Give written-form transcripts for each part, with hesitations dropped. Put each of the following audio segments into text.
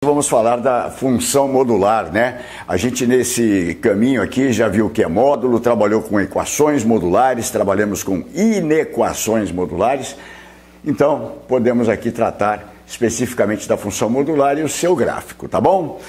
Vamos falar da função modular, né? A gente nesse caminho aqui já viu o que é módulo, trabalhou com equações modulares, trabalhamos com inequações modulares. Então, podemos aqui tratar especificamente da função modular e o seu gráfico, tá bom?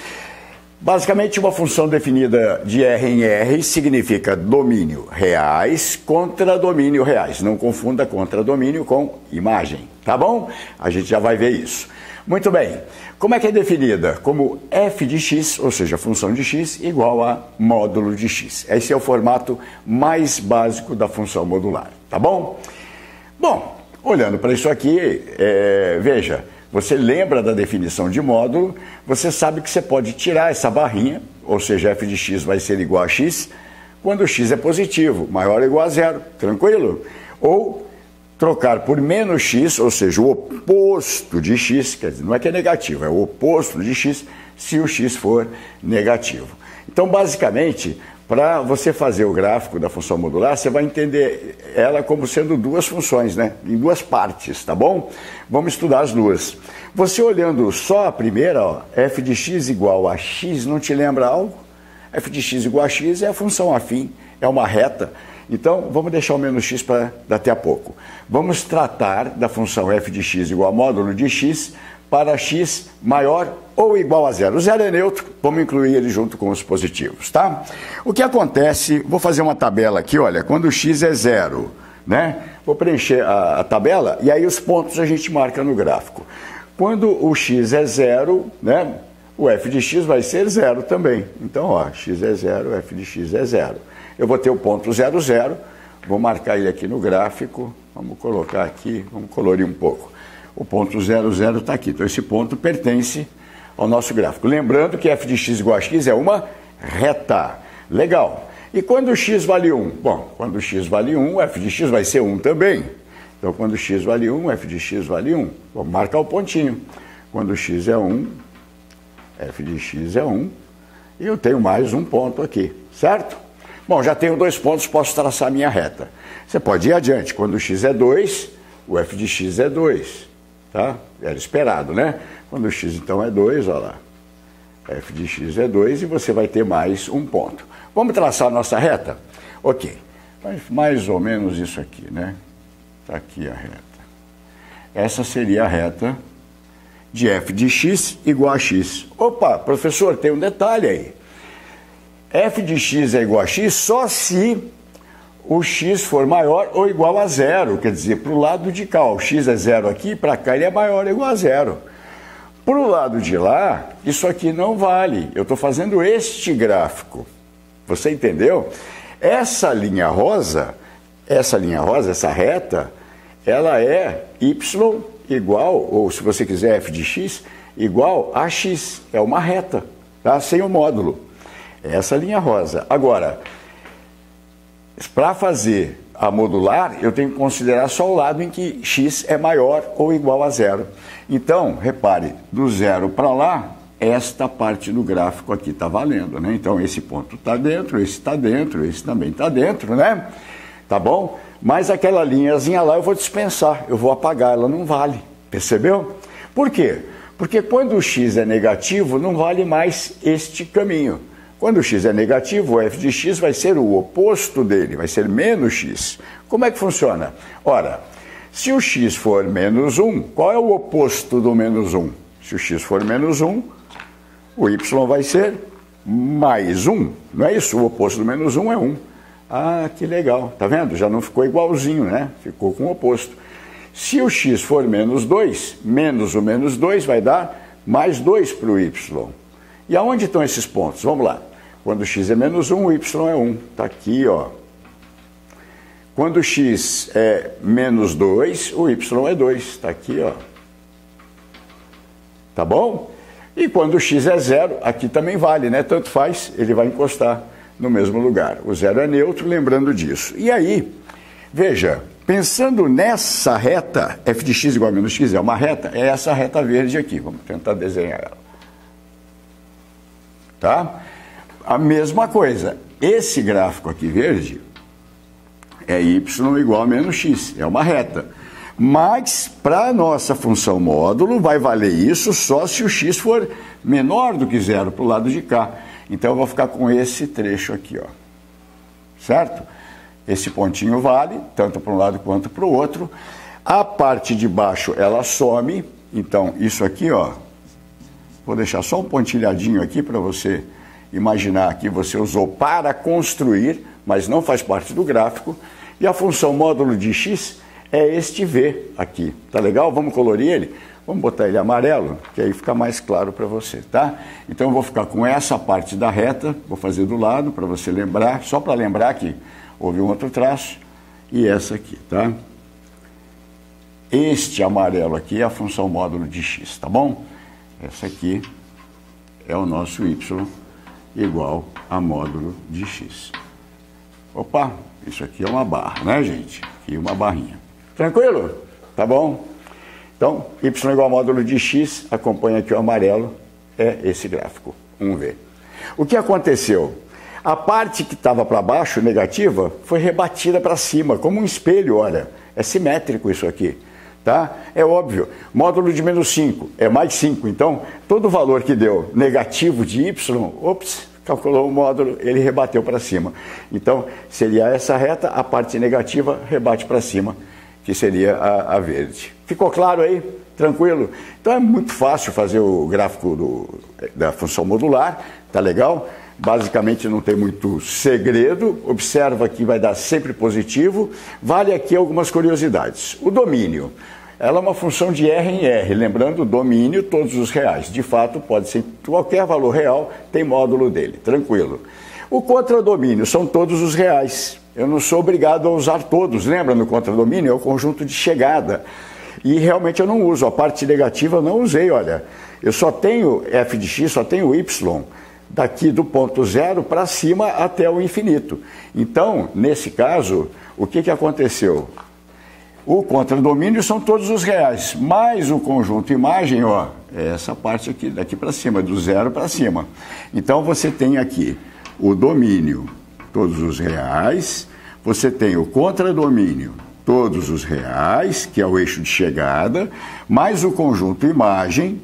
Basicamente, uma função definida de R em R significa domínio reais contra domínio reais. Não confunda contra domínio com imagem, tá bom? A gente já vai ver isso. Muito bem. Como é que é definida? Como f de x, ou seja, a função de x, igual a módulo de x. Esse é o formato mais básico da função modular, tá bom? Bom, olhando para isso aqui, veja, você lembra da definição de módulo, você sabe que você pode tirar essa barrinha, ou seja, f de x vai ser igual a x, quando x é positivo, maior ou igual a zero, tranquilo? Ou trocar por menos x, ou seja, o oposto de x, quer dizer, não é que é negativo, é o oposto de x, se o x for negativo. Então, basicamente, para você fazer o gráfico da função modular, você vai entender ela como sendo duas funções, né? Em duas partes, tá bom? Vamos estudar as duas. Você olhando só a primeira, ó, f de x igual a x, não te lembra algo? F de x igual a x é a função afim, é uma reta. Então, vamos deixar o menos x para daqui a pouco. Vamos tratar da função f de x igual a módulo de x para x maior ou igual a zero. O zero é neutro, vamos incluir ele junto com os positivos, tá? O que acontece, vou fazer uma tabela aqui, olha, quando x é zero, né? Vou preencher a tabela e aí os pontos a gente marca no gráfico. Quando o x é zero, né? O f de x vai ser zero também. Então, ó, x é zero, f de x é zero. Eu vou ter o ponto 0, 0, vou marcar ele aqui no gráfico, vamos colocar aqui, vamos colorir um pouco. O ponto 0, 0 está aqui, então esse ponto pertence ao nosso gráfico. Lembrando que f de x igual a x é uma reta. Legal. E quando o x vale 1? Bom, quando o x vale 1, f de x vai ser 1 também. Então, quando x vale 1, f de x vale 1. Vamos marcar o pontinho. Quando x é 1, f de x é 1, e eu tenho mais um ponto aqui, certo? Bom, já tenho dois pontos, posso traçar a minha reta. Você pode ir adiante. Quando o x é 2, o f de x é 2. Tá? Era esperado, né? Quando o x, então, é 2, olha lá. F de x é 2 e você vai ter mais um ponto. Vamos traçar a nossa reta? Ok. Mais ou menos isso aqui, né? Está aqui a reta. Essa seria a reta de f de x igual a x. Opa, professor, tem um detalhe aí. F de x é igual a x só se o x for maior ou igual a zero, quer dizer, para o lado de cá, o x é zero aqui, para cá ele é maior ou igual a zero. Para o lado de lá, isso aqui não vale, eu estou fazendo este gráfico, você entendeu? Essa linha rosa, essa reta, ela é y igual, ou se você quiser f de x, igual a x, é uma reta, tá? Sem o módulo. Essa linha rosa. Agora, para fazer a modular, eu tenho que considerar só o lado em que x é maior ou igual a zero. Então, repare, do zero para lá, esta parte do gráfico aqui está valendo, né? Então, esse ponto está dentro, esse está dentro, esse também está dentro, né? Tá bom? Mas aquela linhazinha lá eu vou dispensar, eu vou apagar, ela não vale. Percebeu? Por quê? Porque quando o x é negativo, não vale mais este caminho. Quando o x é negativo, o f de x vai ser o oposto dele, vai ser menos x. Como é que funciona? Ora, se o x for menos 1, qual é o oposto do menos 1? Se o x for menos 1, o y vai ser mais 1. Não é isso? O oposto do menos 1 é 1. Ah, que legal. Tá vendo? Já não ficou igualzinho, né? Ficou com o oposto. Se o x for menos 2, menos o menos 2 vai dar mais 2 para o y. E aonde estão esses pontos? Vamos lá. Quando o x é menos 1, o y é 1. Está aqui, ó. Quando o x é menos 2, o y é 2. Está aqui, ó. Tá bom? E quando o x é 0, aqui também vale, né? Tanto faz, ele vai encostar no mesmo lugar. O 0 é neutro, lembrando disso. E aí, veja, pensando nessa reta, f de x igual a menos x é uma reta, é essa reta verde aqui. Vamos tentar desenhar ela. Tá? A mesma coisa, esse gráfico aqui verde é y igual a menos x, é uma reta. Mas, para a nossa função módulo, vai valer isso só se o x for menor do que zero para o lado de cá. Então, eu vou ficar com esse trecho aqui, ó. Certo? Esse pontinho vale, tanto para um lado quanto para o outro. A parte de baixo, ela some. Então, isso aqui, ó, vou deixar só um pontilhadinho aqui para você imaginar que você usou para construir, mas não faz parte do gráfico. E a função módulo de x é este V aqui, tá legal? Vamos colorir ele? Vamos botar ele amarelo, que aí fica mais claro para você, tá? Então eu vou ficar com essa parte da reta, vou fazer do lado para você lembrar, só para lembrar que houve um outro traço, e essa aqui, tá? Este amarelo aqui é a função módulo de x, tá bom? Essa aqui é o nosso y igual a módulo de x. Opa, isso aqui é uma barra, né, gente? Aqui uma barrinha. Tranquilo? Tá bom? Então, y igual a módulo de x, acompanha aqui o amarelo, é esse gráfico, 1V. O que aconteceu? A parte que estava para baixo, negativa, foi rebatida para cima, como um espelho, olha. É simétrico isso aqui, tá? É óbvio, módulo de menos 5 é mais 5, então, todo valor que deu negativo de y, ops, calculou o módulo, ele rebateu para cima. Então, seria essa reta, a parte negativa rebate para cima, que seria a verde. Ficou claro aí? Tranquilo? Então é muito fácil fazer o gráfico da função modular, tá legal? Basicamente não tem muito segredo, observa que vai dar sempre positivo. Vale aqui algumas curiosidades. O domínio, ela é uma função de R em R, lembrando o domínio, todos os reais. De fato, pode ser qualquer valor real, tem módulo dele, tranquilo. O contradomínio são todos os reais. Eu não sou obrigado a usar todos, lembra no contradomínio? É o conjunto de chegada. E realmente eu não uso, a parte negativa eu não usei, olha. Eu só tenho f de x, só tenho y, daqui do ponto zero para cima até o infinito. Então, nesse caso, o que aconteceu? O contradomínio são todos os reais, mais o conjunto imagem, ó, é essa parte aqui, daqui para cima, do zero para cima. Então, você tem aqui o domínio, todos os reais, você tem o contradomínio, todos os reais, que é o eixo de chegada, mais o conjunto imagem,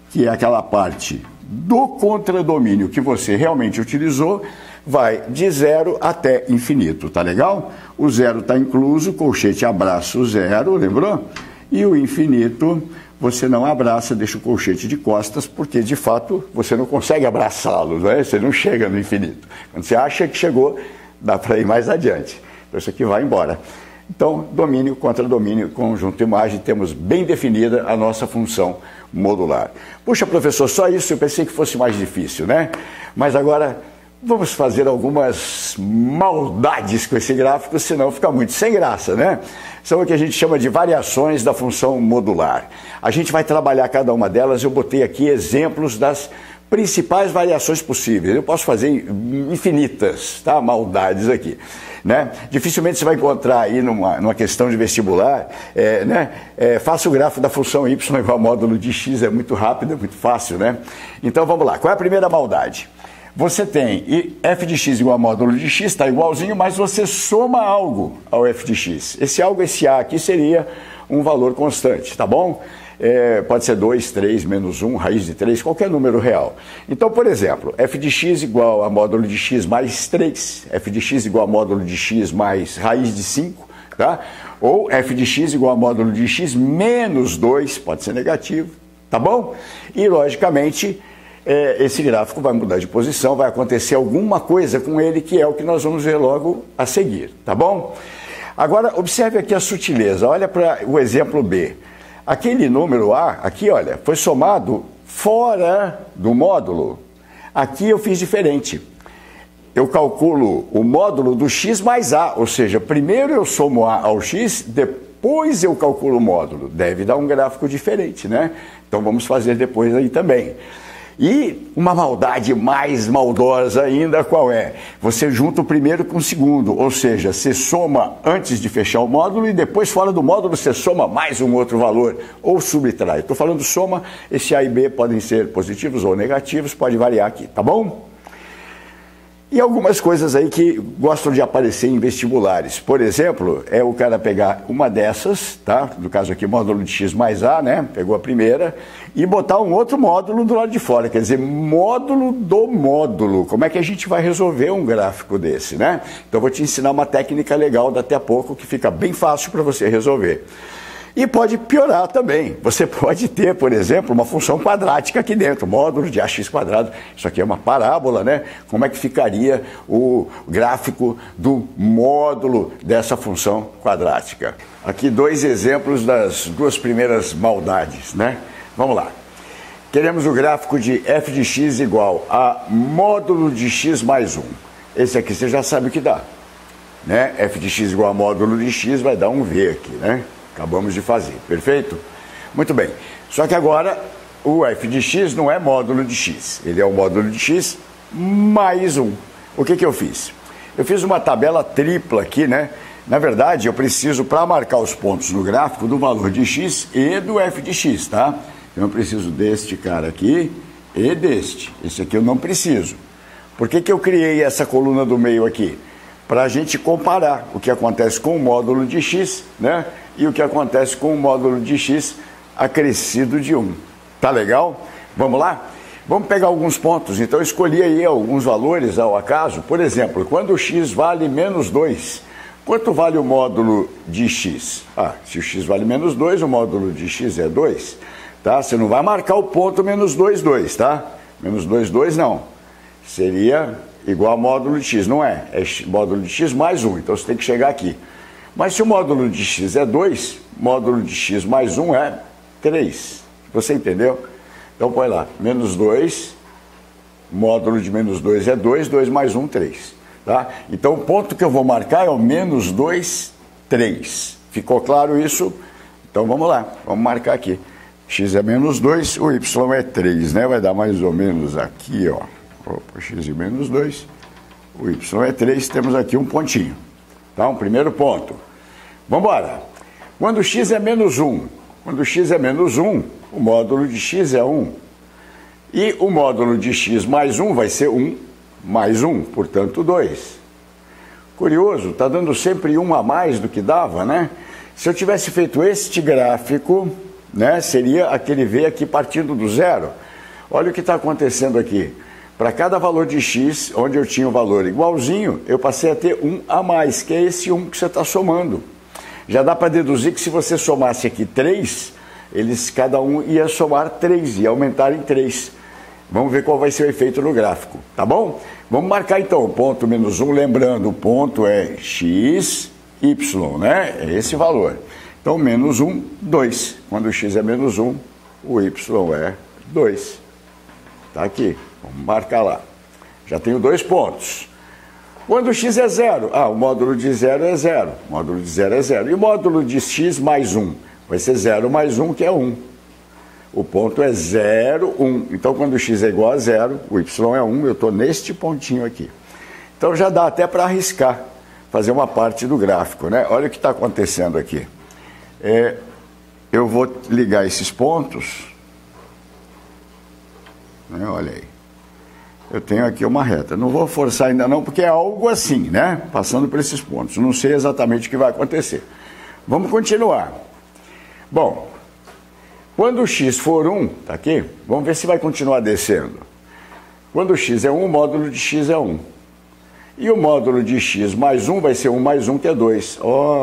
que é aquela parte do contradomínio que você realmente utilizou, vai de zero até infinito, tá legal? O zero está incluso, o colchete abraça o zero, lembrou? E o infinito você não abraça, deixa o colchete de costas, porque de fato você não consegue abraçá-lo, né? Você não chega no infinito. Quando você acha que chegou, dá para ir mais adiante. Então isso aqui vai embora. Então, domínio, contradomínio, conjunto imagem, temos bem definida a nossa função modular. Puxa, professor, só isso? Eu pensei que fosse mais difícil, né? Mas agora vamos fazer algumas maldades com esse gráfico, senão fica muito sem graça, né? São o que a gente chama de variações da função modular. A gente vai trabalhar cada uma delas, eu botei aqui exemplos das principais variações possíveis. Eu posso fazer infinitas, tá? Maldades aqui. Né? Dificilmente você vai encontrar aí numa questão de vestibular, faça o gráfico da função y igual ao módulo de x, é muito rápido, é muito fácil, né? Então vamos lá, qual é a primeira maldade? Você tem f de x igual a módulo de x, está igualzinho, mas você soma algo ao f de x. Esse algo, esse a aqui seria um valor constante, tá bom? Pode ser 2, 3, menos 1, raiz de 3, qualquer número real. Então, por exemplo, f de x igual a módulo de x mais 3, f de x igual a módulo de x mais raiz de 5, tá? Ou f de x igual a módulo de x menos 2, pode ser negativo, tá bom? E, logicamente, esse gráfico vai mudar de posição, vai acontecer alguma coisa com ele, que é o que nós vamos ver logo a seguir, tá bom? Agora, observe aqui a sutileza, olha para o exemplo B. Aquele número A, aqui, olha, foi somado fora do módulo. Aqui eu fiz diferente. Eu calculo o módulo do x mais A, ou seja, primeiro eu somo A ao x, depois eu calculo o módulo. Deve dar um gráfico diferente, né? Então vamos fazer depois aí também. E uma maldade mais maldosa ainda, qual é? Você junta o primeiro com o segundo, ou seja, você soma antes de fechar o módulo e depois fora do módulo você soma mais um outro valor, ou subtrai. Estou falando soma, esse A e B podem ser positivos ou negativos, pode variar aqui, tá bom? E algumas coisas aí que gostam de aparecer em vestibulares. Por exemplo, é o cara pegar uma dessas, tá? No caso aqui, módulo de x mais a, né? Pegou a primeira, e botar um outro módulo do lado de fora, quer dizer, módulo do módulo. Como é que a gente vai resolver um gráfico desse, né? Então, eu vou te ensinar uma técnica legal daqui a pouco, que fica bem fácil para você resolver. E pode piorar também. Você pode ter, por exemplo, uma função quadrática aqui dentro, módulo de ax quadrado. Isso aqui é uma parábola, né? Como é que ficaria o gráfico do módulo dessa função quadrática? Aqui 2 exemplos das 2 primeiras maldades, né? Vamos lá. Queremos o gráfico de f de x igual a módulo de x mais 1. Esse aqui você já sabe o que dá, né? F de x igual a módulo de x vai dar um v aqui, né? Acabamos de fazer, perfeito? Muito bem. Só que agora o f de x não é módulo de x, ele é o módulo de x mais 1. O que eu fiz? Eu fiz uma tabela tripla aqui, né? Na verdade, eu preciso, para marcar os pontos no gráfico, do valor de x e do f de x, tá? Então eu preciso deste cara aqui e deste. Esse aqui eu não preciso. Por que eu criei essa coluna do meio aqui? Para a gente comparar o que acontece com o módulo de x, né? E o que acontece com o módulo de x acrescido de 1. Tá legal? Vamos lá? Vamos pegar alguns pontos. Então, eu escolhi aí alguns valores ao acaso. Por exemplo, quando o x vale menos 2, quanto vale o módulo de x? Se o x vale menos 2, o módulo de x é 2. Tá? Você não vai marcar o ponto menos 2, 2, tá? Menos 2, 2 não. Seria igual a módulo de x, não é? É módulo de x mais 1. Então, você tem que chegar aqui. Mas se o módulo de x é 2, módulo de x mais 1 é 3. Você entendeu? Então põe lá, menos 2, módulo de menos 2 é 2, 2 mais 1, 3. Tá? Então o ponto que eu vou marcar é o menos 2, 3. Ficou claro isso? Então vamos lá, vamos marcar aqui. X é menos 2, o y é 3, né? Vai dar mais ou menos aqui, ó. Opa, x é menos 2, o y é 3, temos aqui um pontinho. Tá? Um primeiro ponto. Vamos embora. Quando x é menos 1, o módulo de x é 1. E o módulo de x mais 1 vai ser 1 mais 1, portanto 2. Curioso, está dando sempre 1 a mais do que dava, né? Se eu tivesse feito este gráfico, né, seria aquele V aqui partindo do zero. Olha o que está acontecendo aqui. Para cada valor de x, onde eu tinha o valor igualzinho, eu passei a ter 1 a mais, que é esse 1 que você está somando. Já dá para deduzir que se você somasse aqui 3, cada um ia somar 3, ia aumentar em 3. Vamos ver qual vai ser o efeito no gráfico, tá bom? Vamos marcar então o ponto menos 1, lembrando, o ponto é x, y, né? É esse valor. Então, menos 1, 2. Quando o x é menos 1, o y é 2. Tá aqui. Vamos marcar lá. Já tenho 2 pontos. Quando o x é 0, o módulo de 0 é 0. O módulo de 0 é 0. E o módulo de x mais 1? Vai ser 0 mais 1, que é 1. O ponto é 0, 1. Então, quando o x é igual a 0, o y é 1, eu estou neste pontinho aqui. Então, já dá até para arriscar, fazer uma parte do gráfico, né? Olha o que está acontecendo aqui. Eu vou ligar esses pontos. Né? Olha aí. Eu tenho aqui uma reta. Não vou forçar ainda não, porque é algo assim, né? Passando por esses pontos. Não sei exatamente o que vai acontecer. Vamos continuar. Bom, quando o x for 1, tá aqui? Vamos ver se vai continuar descendo. Quando o x é 1, o módulo de x é 1. E o módulo de x mais 1 vai ser 1 mais 1, que é 2.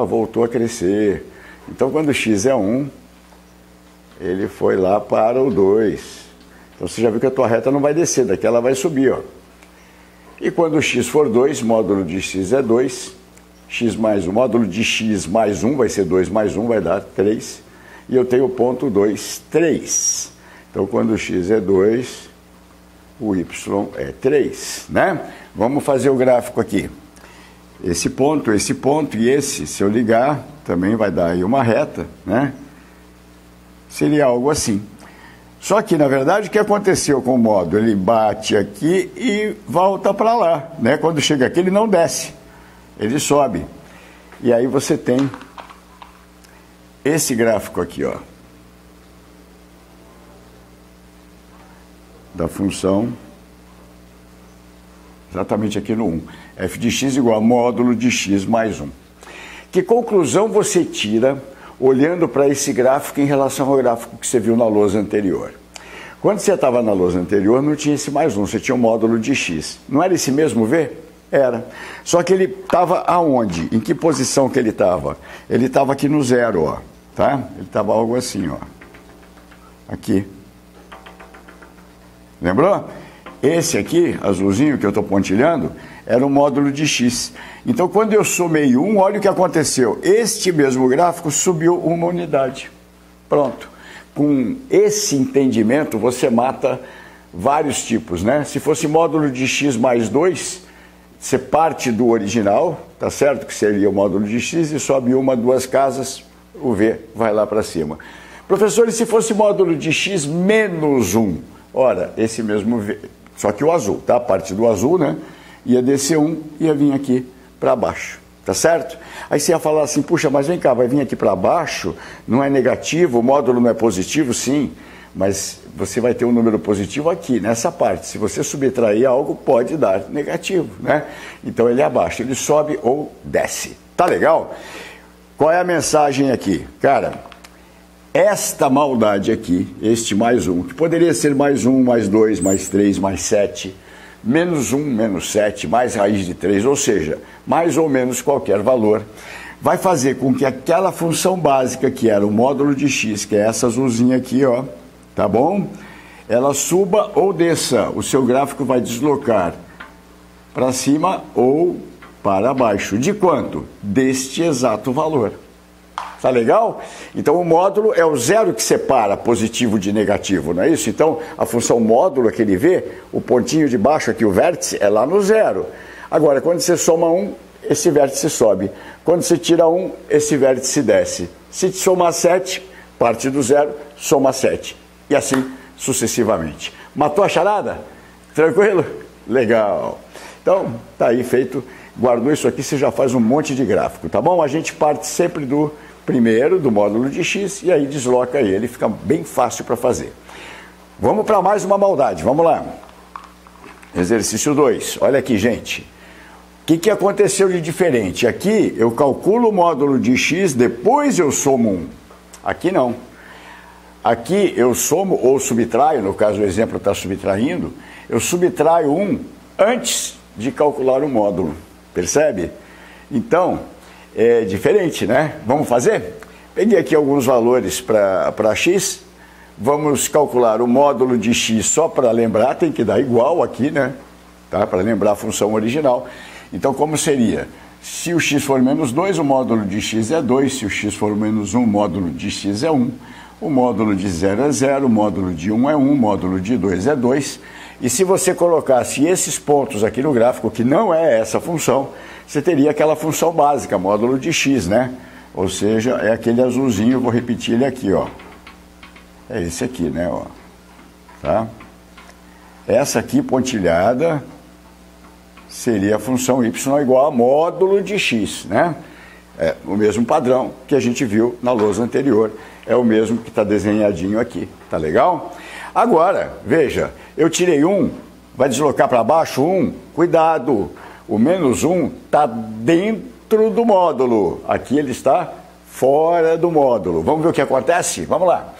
Voltou a crescer. Então, quando o x é 1, ele foi lá para o 2. Então, você já viu que a tua reta não vai descer, daqui ela vai subir, ó. E quando o x for 2, módulo de x é 2, x mais 1, módulo de x mais 1 vai ser 2 mais 1, vai dar 3. E eu tenho o ponto 2, 3. Então, quando o x é 2, o y é 3, né? Vamos fazer o gráfico aqui. Esse ponto e esse, se eu ligar, também vai dar aí uma reta, né? Seria algo assim. Só que, na verdade, o que aconteceu com o módulo? Ele bate aqui e volta para lá, né? Quando chega aqui, ele não desce, ele sobe. E aí você tem esse gráfico aqui, ó, da função exatamente aqui no 1. F de x igual a módulo de x mais 1. Que conclusão você tira olhando para esse gráfico em relação ao gráfico que você viu na lousa anterior? Quando você estava na lousa anterior, não tinha esse mais 1, você tinha um módulo de x. Não era esse mesmo V? Era. Só que ele estava aonde? Em que posição que ele estava? Ele estava aqui no 0, ó. Tá? Ele estava algo assim, ó. Aqui. Lembrou? Esse aqui, azulzinho que eu estou pontilhando, era o módulo de x. Então, quando eu somei 1, olha o que aconteceu. Este mesmo gráfico subiu uma unidade. Pronto. Com esse entendimento, você mata vários tipos, né? Se fosse módulo de x mais 2, você parte do original, tá certo? Que seria o módulo de x e sobe uma, duas casas, o v vai lá para cima. Professor, e se fosse módulo de x menos 1? Ora, esse mesmo v, só que o azul, tá? Parte do azul, né? Ia descer 1, ia vir aqui para baixo. Tá certo? Aí você ia falar assim, puxa, mas vem cá, vai vir aqui para baixo, não é negativo, o módulo não é positivo? Sim, mas você vai ter um número positivo aqui, nessa parte. Se você subtrair algo, pode dar negativo, né? Então ele é abaixo, ele sobe ou desce. Tá legal? Qual é a mensagem aqui? Cara, esta maldade aqui, este mais 1, que poderia ser mais 1, mais 2, mais 3, mais 7... menos 1, menos 7, mais raiz de 3, ou seja, mais ou menos qualquer valor, vai fazer com que aquela função básica que era o módulo de x, que é essa azulzinha aqui, ó, tá bom? Ela suba ou desça, o seu gráfico vai deslocar para cima ou para baixo. De quanto? Deste exato valor. Tá legal? Então o módulo é o zero que separa positivo de negativo, não é isso? Então a função módulo que ele vê, o pontinho de baixo aqui, o vértice, é lá no zero. Agora, quando você soma 1, esse vértice sobe. Quando você tira 1, esse vértice desce. Se somar 7, parte do zero, soma 7. E assim sucessivamente. Matou a charada? Tranquilo? Legal. Então, tá aí feito. Guardou isso aqui, você já faz um monte de gráfico, tá bom? A gente parte sempre do primeiro, do módulo de x, e aí desloca ele, fica bem fácil para fazer. Vamos para mais uma maldade, vamos lá. Exercício 2, olha aqui, gente. O que aconteceu de diferente? Aqui eu calculo o módulo de x, depois eu somo 1. Aqui não. Aqui eu somo ou subtraio, no caso o exemplo está subtraindo, eu subtraio 1 antes de calcular o módulo. Percebe? Então, é diferente, né? Vamos fazer? Peguei aqui alguns valores para x. Vamos calcular o módulo de x só para lembrar, tem que dar igual aqui, né? Tá? Para lembrar a função original. Então, como seria? Se o x for menos 2, o módulo de x é 2. Se o x for menos 1, o módulo de x é 1. O módulo de 0 é 0, o módulo de 1 é 1, o módulo de 2 é 2. E se você colocasse esses pontos aqui no gráfico, que não é essa função, você teria aquela função básica, módulo de x, né? Ou seja, é aquele azulzinho, eu vou repetir ele aqui, ó. É esse aqui, né, ó. Tá? Essa aqui, pontilhada, seria a função y igual a módulo de x, né? É o mesmo padrão que a gente viu na lousa anterior. É o mesmo que está desenhadinho aqui, tá legal? Agora, veja, eu tirei 1, vai deslocar para baixo 1, cuidado, o menos 1 está dentro do módulo, aqui ele está fora do módulo. Vamos ver o que acontece? Vamos lá.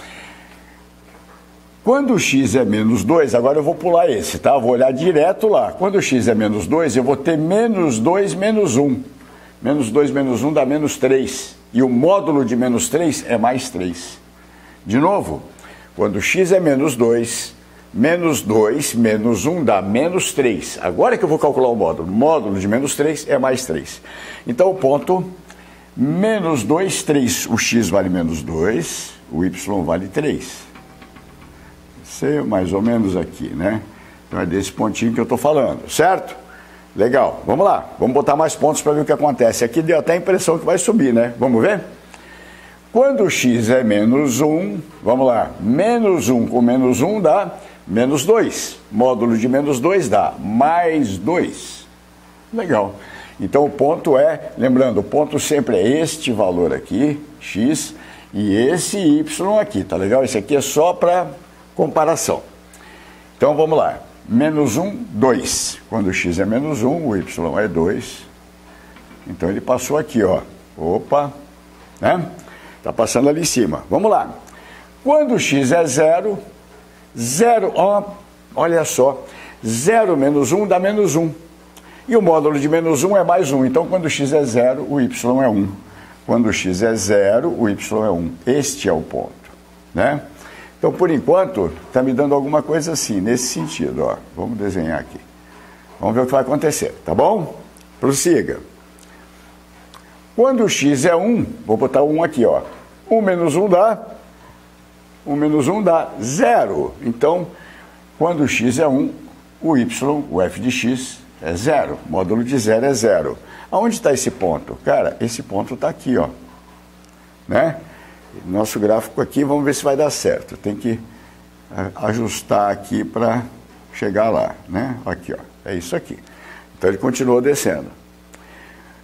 Quando o x é menos 2, agora eu vou pular esse, tá? Eu vou olhar direto lá. Quando o x é menos 2, eu vou ter menos 2 menos 1. Menos 2 menos 1 dá menos 3. E o módulo de menos 3 é mais 3. De novo, quando x é menos 2 menos 1 dá menos 3. Agora que eu vou calcular o módulo. Módulo de menos 3 é mais 3. Então o ponto menos 2, 3. O x vale menos 2, o y vale 3. Isso é mais ou menos aqui, né? Então é desse pontinho que eu estou falando, certo? Legal, vamos lá. Vamos botar mais pontos para ver o que acontece. Aqui deu até a impressão que vai subir, né? Vamos ver? Quando o x é menos 1, vamos lá. Menos 1 com menos 1 dá menos 2. Módulo de menos 2 dá mais 2. Legal. Então o ponto é, lembrando, o ponto sempre é este valor aqui, x, e esse y aqui, tá legal? Esse aqui é só para comparação. Então vamos lá. menos 1, 2. Quando x é menos 1, o y é 2. Então ele passou aqui, ó. Opa, né? Está passando ali em cima. Vamos lá. Quando x é 0, 0, ó, olha só, 0 menos 1 dá menos 1. E o módulo de menos 1 é mais 1. Então, quando x é 0, o y é 1. Quando x é 0, o y é 1. Este é o ponto, né? Então, por enquanto, está me dando alguma coisa assim, nesse sentido, ó. Vamos desenhar aqui. Vamos ver o que vai acontecer, tá bom? Prossiga. Quando x é 1, vou botar 1 aqui, ó. 1 menos 1 dá 0. Então, quando x é 1, o y, o f de x, é 0. Módulo de 0 é 0. Aonde está esse ponto? Cara, esse ponto está aqui, ó. Né? Nosso gráfico aqui, vamos ver se vai dar certo. Tem que ajustar aqui para chegar lá, né? Aqui, ó. É isso aqui. Então, ele continuou descendo.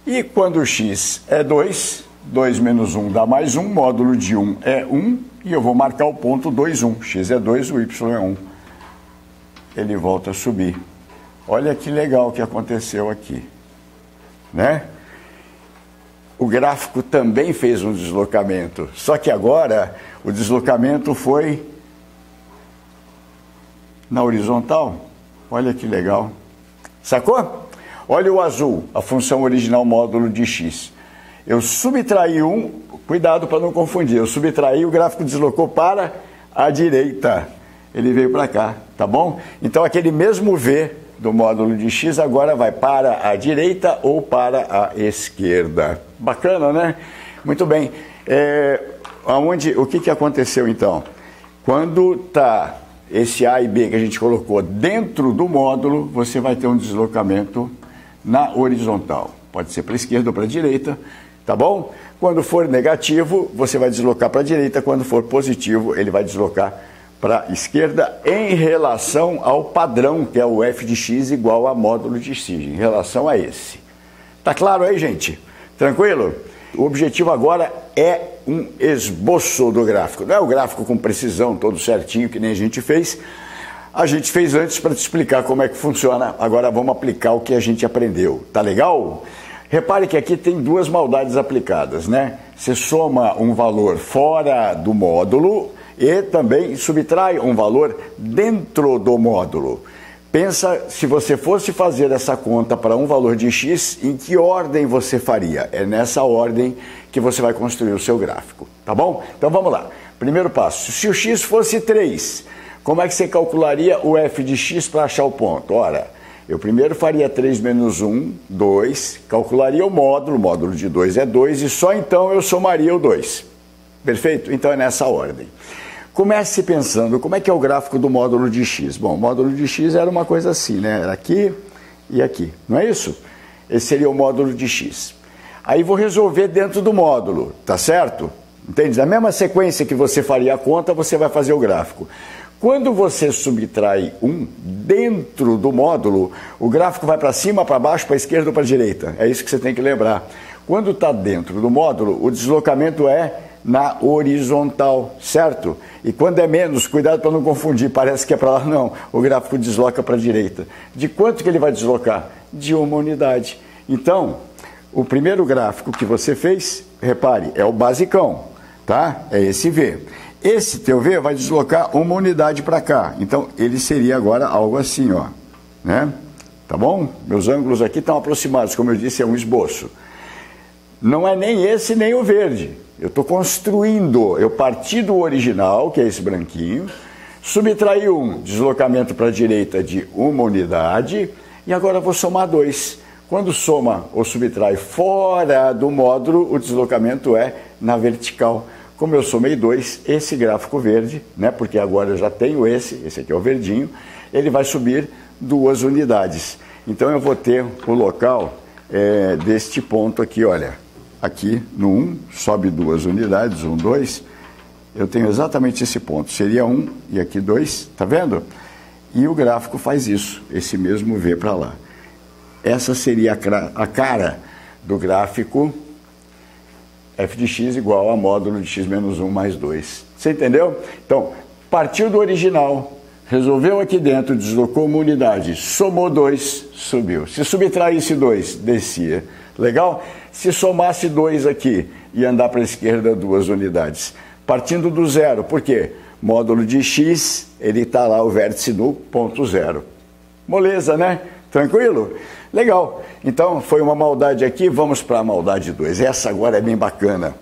E quando x é 2, 2 menos 1 dá mais 1, módulo de 1 é 1, e eu vou marcar o ponto 2, 1. X é 2, o y é 1. Ele volta a subir. Olha que legal que aconteceu aqui, né? O gráfico também fez um deslocamento, só que agora o deslocamento foi na horizontal. Olha que legal. Sacou? Olha o azul, a função original módulo de x. Eu subtraí 1, cuidado para não confundir, eu subtraí, o gráfico deslocou para a direita. Ele veio para cá, tá bom? Então aquele mesmo v do módulo de x agora vai para a direita ou para a esquerda. Bacana, né? Muito bem. O que aconteceu então? Quando está esse A e B que a gente colocou dentro do módulo, você vai ter um deslocamento na horizontal. Pode ser para a esquerda ou para a direita, tá bom? Quando for negativo, você vai deslocar para a direita. Quando for positivo, ele vai deslocar para a esquerda em relação ao padrão, que é o f de x igual a módulo de x, em relação a esse. Tá claro aí, gente? Tranquilo? O objetivo agora é um esboço do gráfico. Não é o gráfico com precisão, todo certinho, que nem a gente fez. A gente fez antes para te explicar como é que funciona. Agora vamos aplicar o que a gente aprendeu. Tá legal? Repare que aqui tem duas maldades aplicadas, né? Você soma um valor fora do módulo e também subtrai um valor dentro do módulo. Pensa, se você fosse fazer essa conta para um valor de x, em que ordem você faria? É nessa ordem que você vai construir o seu gráfico, tá bom? Então vamos lá. Primeiro passo, se o x fosse 3, como é que você calcularia o f de x para achar o ponto? Ora, eu primeiro faria 3 menos 1, 2, calcularia o módulo de 2 é 2, e só então eu somaria o 2. Perfeito? Então é nessa ordem. Comece pensando, como é que é o gráfico do módulo de x? Bom, o módulo de x era uma coisa assim, né? Era aqui e aqui, não é isso? Esse seria o módulo de x. Aí vou resolver dentro do módulo, tá certo? Entende? Na mesma sequência que você faria a conta, você vai fazer o gráfico. Quando você subtrai 1 dentro do módulo, o gráfico vai para cima, para baixo, para a esquerda ou para a direita. É isso que você tem que lembrar. Quando está dentro do módulo, o deslocamento é na horizontal, certo? E quando é menos, cuidado para não confundir, parece que é para lá, não. O gráfico desloca para a direita. De quanto que ele vai deslocar? De uma unidade. Então, o primeiro gráfico que você fez, repare, é o basicão, tá? É esse V. Esse teu V vai deslocar uma unidade para cá. Então, ele seria agora algo assim, ó, né? Tá bom? Meus ângulos aqui estão aproximados, como eu disse, é um esboço. Não é nem esse nem o verde. Eu estou construindo, eu parti do original, que é esse branquinho, subtraí 1, deslocamento para a direita de uma unidade, e agora vou somar 2. Quando soma ou subtrai fora do módulo, o deslocamento é na vertical. Como eu somei 2, esse gráfico verde, né, porque agora eu já tenho esse aqui é o verdinho, ele vai subir 2 unidades. Então eu vou ter o local deste ponto aqui, olha. Aqui no 1, sobe 2 unidades, 1, 2, eu tenho exatamente esse ponto, seria 1 e aqui 2, tá vendo? E o gráfico faz isso, esse mesmo V para lá. Essa seria a cara do gráfico f de x igual a módulo de x menos 1 mais 2. Você entendeu? Então, partiu do original, Resolveu aqui dentro, deslocou uma unidade, somou 2, subiu. Se subtraísse 2, descia. Legal? Se somasse 2 aqui e andar para a esquerda 2 unidades. Partindo do zero, por quê? Módulo de x, ele está lá o vértice no ponto zero. Moleza, né? Tranquilo? Legal. Então, foi uma maldade aqui, vamos para a maldade 2. Essa agora é bem bacana.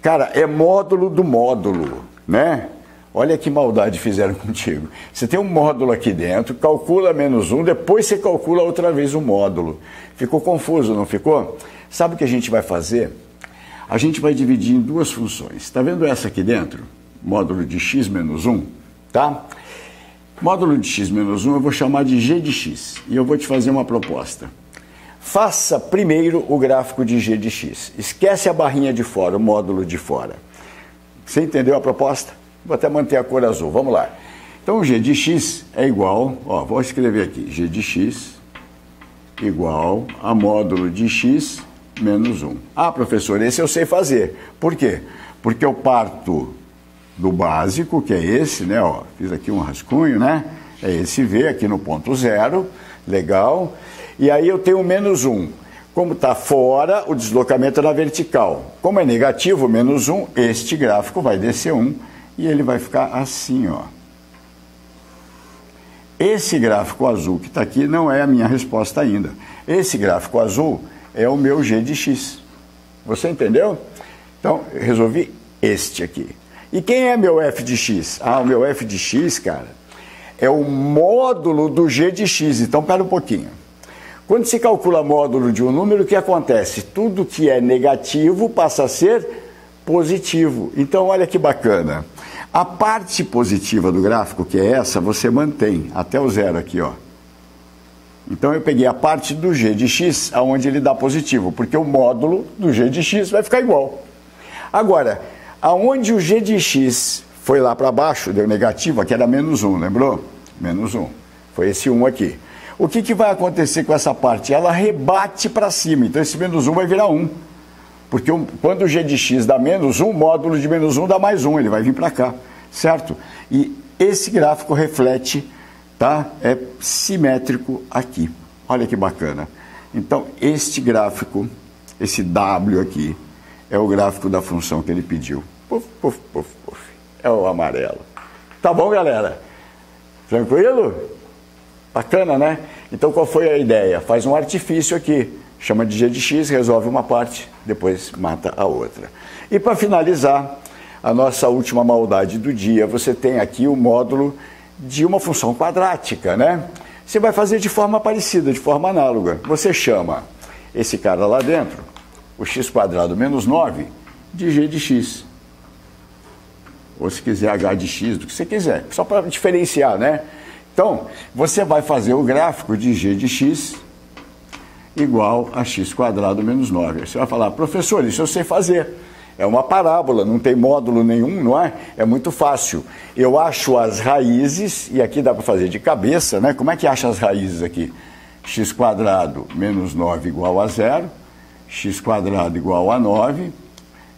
Cara, é módulo do módulo, né? Olha que maldade fizeram contigo. Você tem um módulo aqui dentro, calcula menos 1, depois você calcula outra vez o módulo. Ficou confuso, não ficou? Sabe o que a gente vai fazer? A gente vai dividir em 2 funções. Está vendo essa aqui dentro? Módulo de x menos 1, tá? Módulo de x menos 1 eu vou chamar de g de x. E eu vou te fazer uma proposta. Faça primeiro o gráfico de g de x. Esquece a barrinha de fora, o módulo de fora. Você entendeu a proposta? Vou até manter a cor azul. Vamos lá. Então, g de x é igual... Ó, vou escrever aqui. G de x igual a módulo de x menos 1. Ah, professor, esse eu sei fazer. Por quê? Porque eu parto do básico, que é esse, né? Ó, fiz aqui um rascunho, né? É esse V aqui no ponto zero. Legal. E aí eu tenho menos 1. Como está fora, o deslocamento é na vertical. Como é negativo, menos 1, este gráfico vai descer 1 e ele vai ficar assim, ó. Esse gráfico azul que está aqui não é a minha resposta ainda. Esse gráfico azul é o meu g de x. Você entendeu? Então, eu resolvi este aqui. E quem é meu f de x? Ah, o meu f de x, cara, é o módulo do g de x. Então, pera um pouquinho. Quando se calcula módulo de um número, o que acontece? Tudo que é negativo passa a ser positivo. Então, olha que bacana. A parte positiva do gráfico, que é essa, você mantém até o zero aqui, ó. Então, eu peguei a parte do g de x, aonde ele dá positivo, porque o módulo do g de x vai ficar igual. Agora, aonde o g de x foi lá para baixo, deu negativo, aqui era menos 1, lembrou? Menos 1. Foi esse 1 aqui. O que vai acontecer com essa parte? Ela rebate para cima, então esse menos 1 vai virar 1. Porque quando o g de x dá menos 1, o módulo de menos 1 dá mais 1, ele vai vir para cá, certo? E esse gráfico reflete, tá? É simétrico aqui. Olha que bacana. Então, este gráfico, esse W aqui, é o gráfico da função que ele pediu. Puf, puf, puf, puf. É o amarelo. Tá bom, galera? Tranquilo? Bacana, né? Então, qual foi a ideia? Faz um artifício aqui. Chama de g de x, resolve uma parte, depois mata a outra. E para finalizar, a nossa última maldade do dia, você tem aqui o módulo de uma função quadrática, né? Você vai fazer de forma parecida, de forma análoga. Você chama esse cara lá dentro, o x² menos 9, de g de x. Ou se quiser h de x, do que você quiser, só para diferenciar, né? Então, você vai fazer o gráfico de g de x igual a x² menos 9. Você vai falar, professor, isso eu sei fazer. É uma parábola, não tem módulo nenhum, não é? É muito fácil. Eu acho as raízes, e aqui dá para fazer de cabeça, né? Como é que acha as raízes aqui? x² menos 9 igual a 0, x² igual a 9,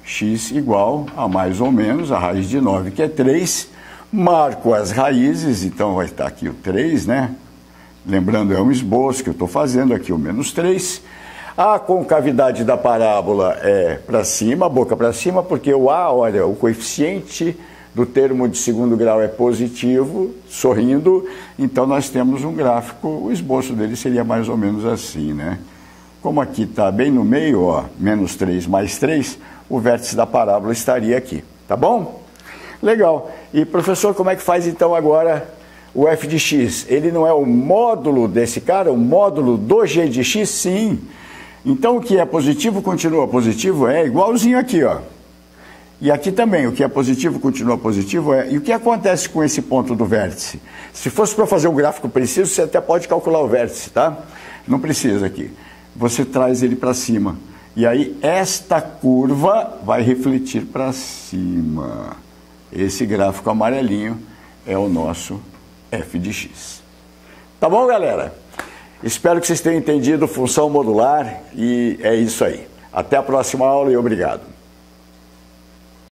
x igual a mais ou menos, a raiz de 9, que é 3. Marco as raízes, então vai estar aqui o 3, né? Lembrando, é um esboço que eu estou fazendo aqui, o menos 3. A concavidade da parábola é para cima, a boca para cima, porque o A, olha, o coeficiente do termo de segundo grau é positivo, sorrindo, então nós temos um gráfico, o esboço dele seria mais ou menos assim, né? Como aqui está bem no meio, ó, menos 3 mais 3, o vértice da parábola estaria aqui, tá bom? Legal. E, professor, como é que faz então agora o f de x? Ele não é o módulo desse cara, o módulo do g de x? Sim. Então, o que é positivo continua positivo, é igualzinho aqui, ó. E aqui também, o que é positivo continua positivo, é. E o que acontece com esse ponto do vértice? Se fosse para fazer um gráfico preciso, você até pode calcular o vértice, tá? Não precisa aqui. Você traz ele para cima. E aí, esta curva vai refletir para cima. Esse gráfico amarelinho é o nosso f de x. Tá bom, galera? Espero que vocês tenham entendido função modular e é isso aí. Até a próxima aula e obrigado.